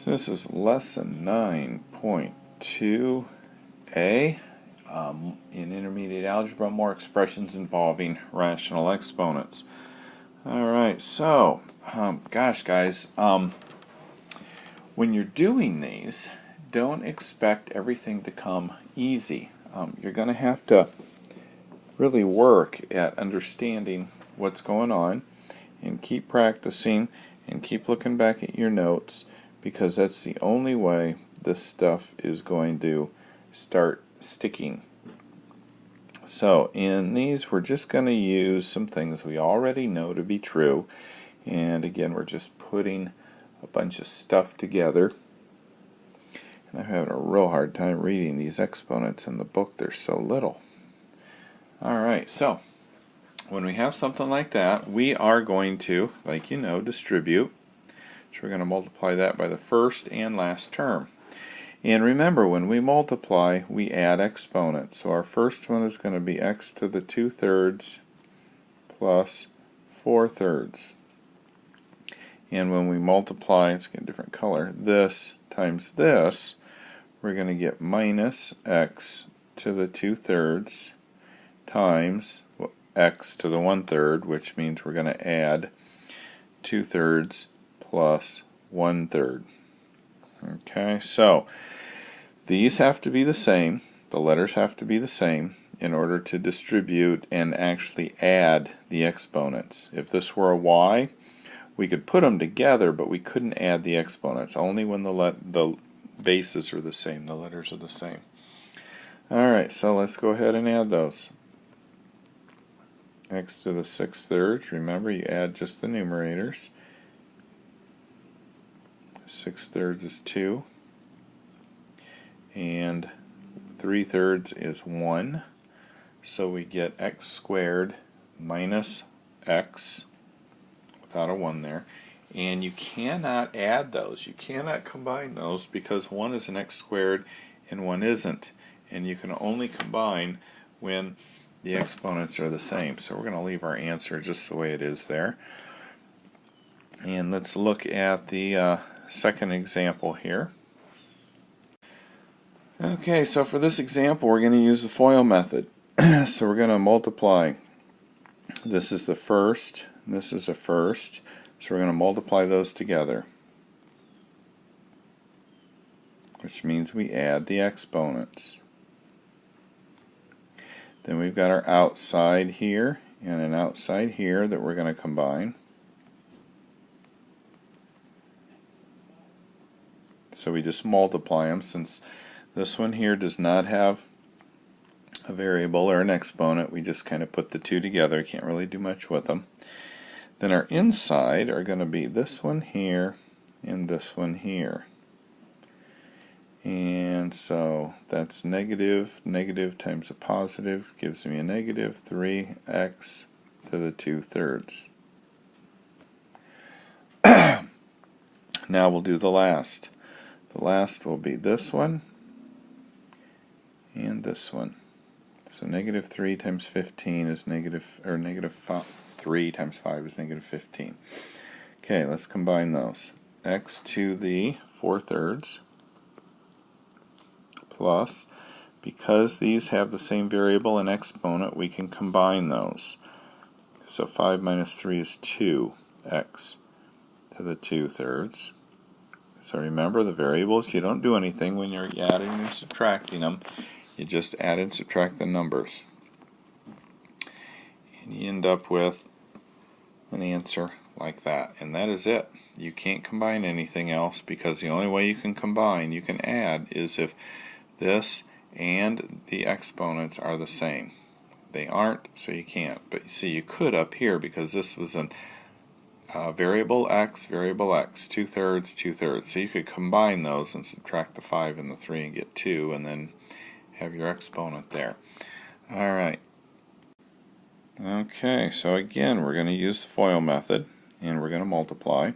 So this is lesson 9.2a. In intermediate algebra, more expressions involving rational exponents. Alright, so, gosh guys, when you're doing these, don't expect everything to come easy. You're going to have to really work at understanding what's going on and keep practicing and keep looking back at your notes, because that's the only way this stuff is going to start sticking. So in these, we're just going to use some things we already know to be true, and again, we're just putting a bunch of stuff together. And I'm having a real hard time reading these exponents in the book. They're so little. Alright, so when we have something like that, we are going to, like you know, distribute. So we're going to multiply that by the first and last term. And remember, when we multiply, we add exponents. So our first one is going to be x to the 2/3 plus 4/3. And when we multiply, it's got a different color, this times this, we're going to get minus x to the 2/3 times x to the 1/3, which means we're going to add 2/3 plus 1/3. Okay, so these have to be the same, the letters have to be the same in order to distribute and actually add the exponents. If this were a y, we could put them together, but we couldn't add the exponents, only when the bases are the same, the letters are the same. Alright, so let's go ahead and add those. X to the 6/3, remember you add just the numerators. 6/3 is 2, and 3/3 is 1, so we get x squared minus x, without a 1 there, and you cannot add those, you cannot combine those, because one is an x squared and one isn't, and you can only combine when the exponents are the same. So we're going to leave our answer just the way it is there. And let's look at the second example here. Okay, so for this example we're going to use the FOIL method. So we're going to multiply. This is the first, this is a first, so we're going to multiply those together, which means we add the exponents. Then we've got our outside here and an outside here that we're going to combine. So we just multiply them, since this one here does not have a variable or an exponent. We just kind of put the two together, can't really do much with them. Then our inside are going to be this one here and this one here. And so that's negative times a positive gives me a negative 3x to the 2/3. Now we'll do the last. The last will be this one and this one. So negative 3 times 15 is negative 3 times 5 is negative 15. Okay, let's combine those. X to the 4/3 plus, because these have the same variable and exponent, we can combine those. So 5 minus 3 is 2x to the 2/3. So remember, the variables, you don't do anything when you're adding and subtracting them. You just add and subtract the numbers. And you end up with an answer like that. And that is it. You can't combine anything else, because the only way you can combine, you can add, is if this and the exponents are the same. They aren't, so you can't. But you see, you could up here, because this was a variable x, 2/3, 2/3. So you could combine those and subtract the 5 and the 3 and get 2, and then have your exponent there. Alright. Okay, so again, we're going to use the FOIL method, and we're going to multiply.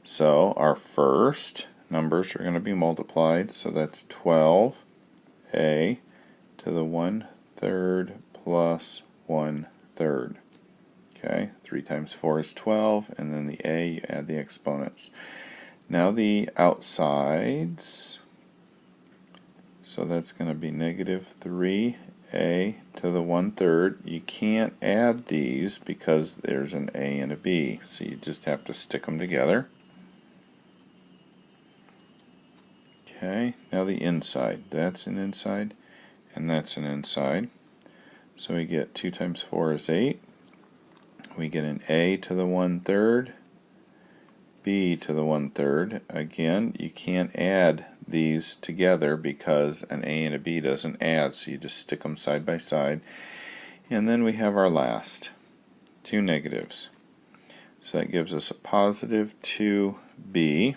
So our first numbers are going to be multiplied, so that's 12a to the 1/3 plus 1/3. Okay, 3 times 4 is 12, and then the a, you add the exponents. Now the outsides, so that's going to be negative 3a to the 1/3. You can't add these because there's an a and a b, so you just have to stick them together. Okay, now the inside. That's an inside, and that's an inside. So we get 2 times 4 is 8. We get an a to the 1/3, b to the 1/3. Again, you can't add these together because an a and a b doesn't add, so you just stick them side by side. And then we have our last two negatives. So that gives us a positive 2b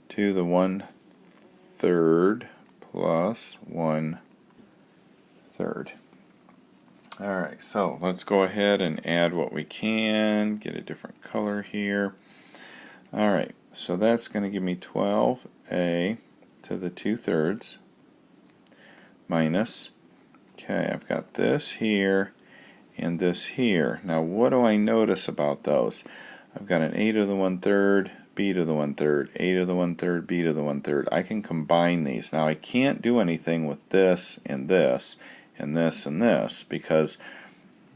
to the 1/3 plus 1/3. Alright, so let's go ahead and add what we can, get a different color here. Alright, so that's going to give me 12a to the 2/3 minus, okay, I've got this here and this here. Now what do I notice about those? I've got an a to the 1/3, b to the 1/3, a to the 1/3, b to the 1/3. I can combine these. Now I can't do anything with this and this and this and this because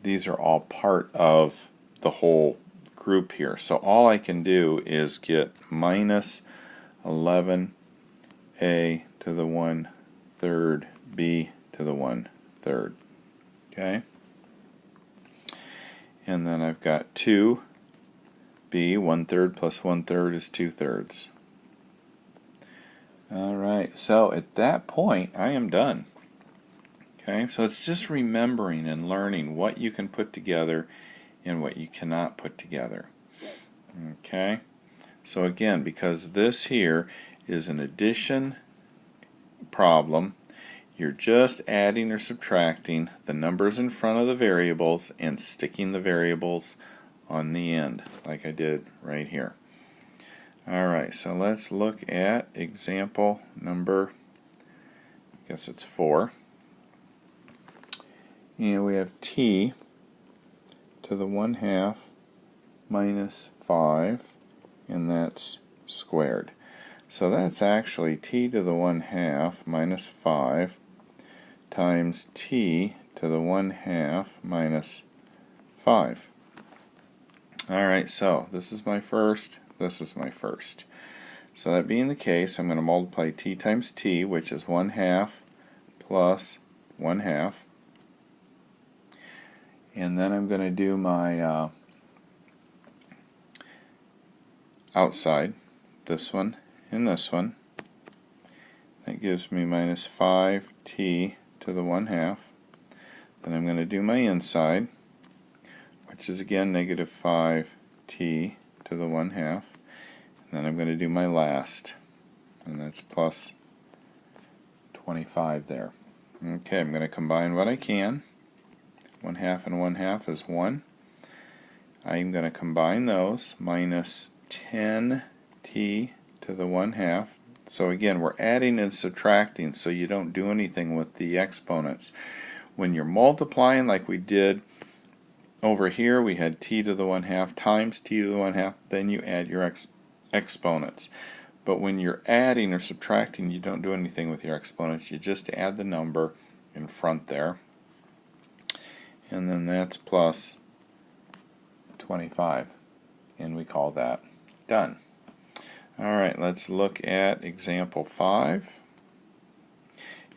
these are all part of the whole group here. So all I can do is get minus 11a to the 1/3, b to the 1/3. Okay? And then I've got 2b, 1/3 plus 1/3 is 2/3. Alright, so at that point I am done. Okay, so it's just remembering and learning what you can put together and what you cannot put together. Okay, so again, because this here is an addition problem, you're just adding or subtracting the numbers in front of the variables and sticking the variables on the end, like I did right here. Alright, so let's look at example number, I guess it's 4. And we have t to the 1/2 minus 5, and that's squared. So that's actually t to the 1/2 minus 5 times t to the 1/2 minus 5. Alright, so this is my first, this is my first. So that being the case, I'm going to multiply t times t, which is 1/2 plus 1/2. And then I'm going to do my outside, this one and this one. That gives me minus 5t to the 1/2. Then I'm going to do my inside, which is again negative 5t to the 1/2. And then I'm going to do my last, and that's plus 25 there. Okay, I'm going to combine what I can. 1/2 and 1/2 is 1. I'm going to combine those, minus 10t to the 1/2. So again, we're adding and subtracting, so you don't do anything with the exponents. When you're multiplying like we did over here, we had t to the 1/2 times t to the 1/2, then you add your exponents. But when you're adding or subtracting, you don't do anything with your exponents. You just add the number in front there. And then that's plus 25, and we call that done. Alright, let's look at example 5.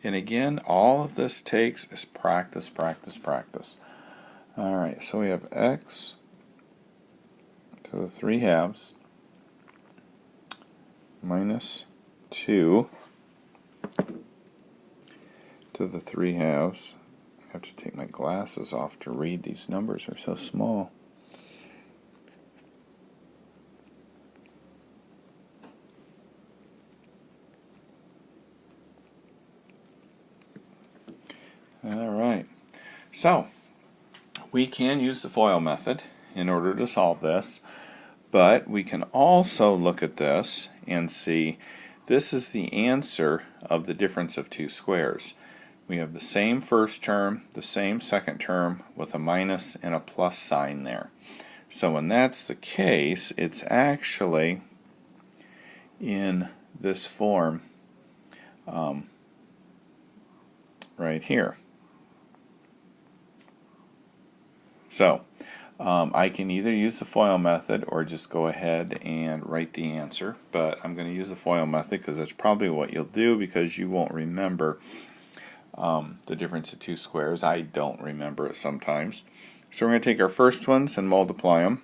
And again, all of this takes is practice, practice, practice. Alright, so we have x to the 3/2 minus 2 to the 3/2. I have to take my glasses off to read. These numbers are so small. Alright, so we can use the FOIL method in order to solve this, but we can also look at this and see this is the answer of the difference of two squares. We have the same first term, the same second term, with a minus and a plus sign there. So when that's the case, it's actually in this form right here. So I can either use the FOIL method or just go ahead and write the answer, but I'm going to use the FOIL method because that's probably what you'll do, because you won't remember the difference of two squares. I don't remember it sometimes. So we're going to take our first ones and multiply them,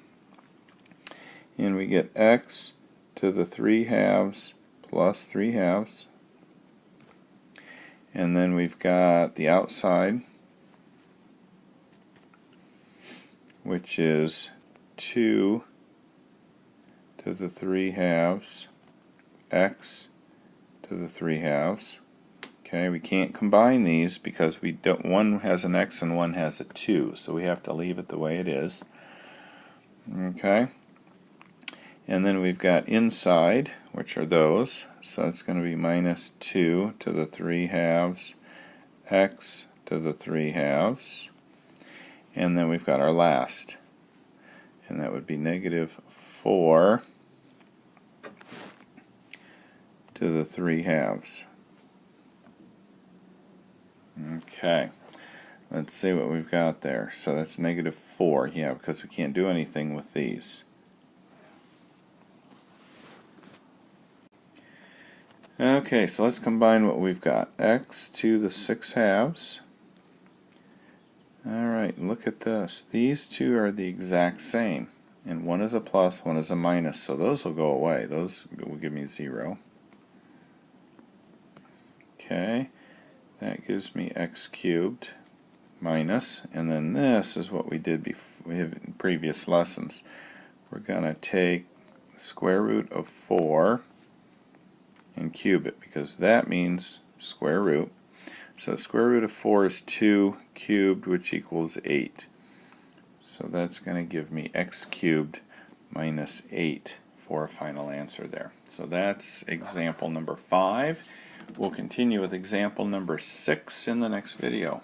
and we get x to the 3/2 plus 3/2, and then we've got the outside, which is 2 to the 3/2 x to the 3/2. Okay, we can't combine these because we don't. One has an x and one has a 2, so we have to leave it the way it is. Okay, and then we've got inside, which are those, so it's going to be minus 2 to the 3/2 x to the 3/2. And then we've got our last, and that would be negative 4 to the 3/2. Okay, let's see what we've got there. So that's negative 4, yeah, because we can't do anything with these. Okay, so let's combine what we've got. X to the 6/2. Alright, look at this. These two are the exact same. And one is a plus, one is a minus, so those will go away. Those will give me 0. Okay, that gives me x cubed minus, and then this is what we did before in previous lessons. We're going to take the square root of 4 and cube it, because that means square root. So the square root of 4 is 2 cubed, which equals 8. So that's going to give me x cubed minus 8 for a final answer there. So that's example number 5. We'll continue with example number 6 in the next video.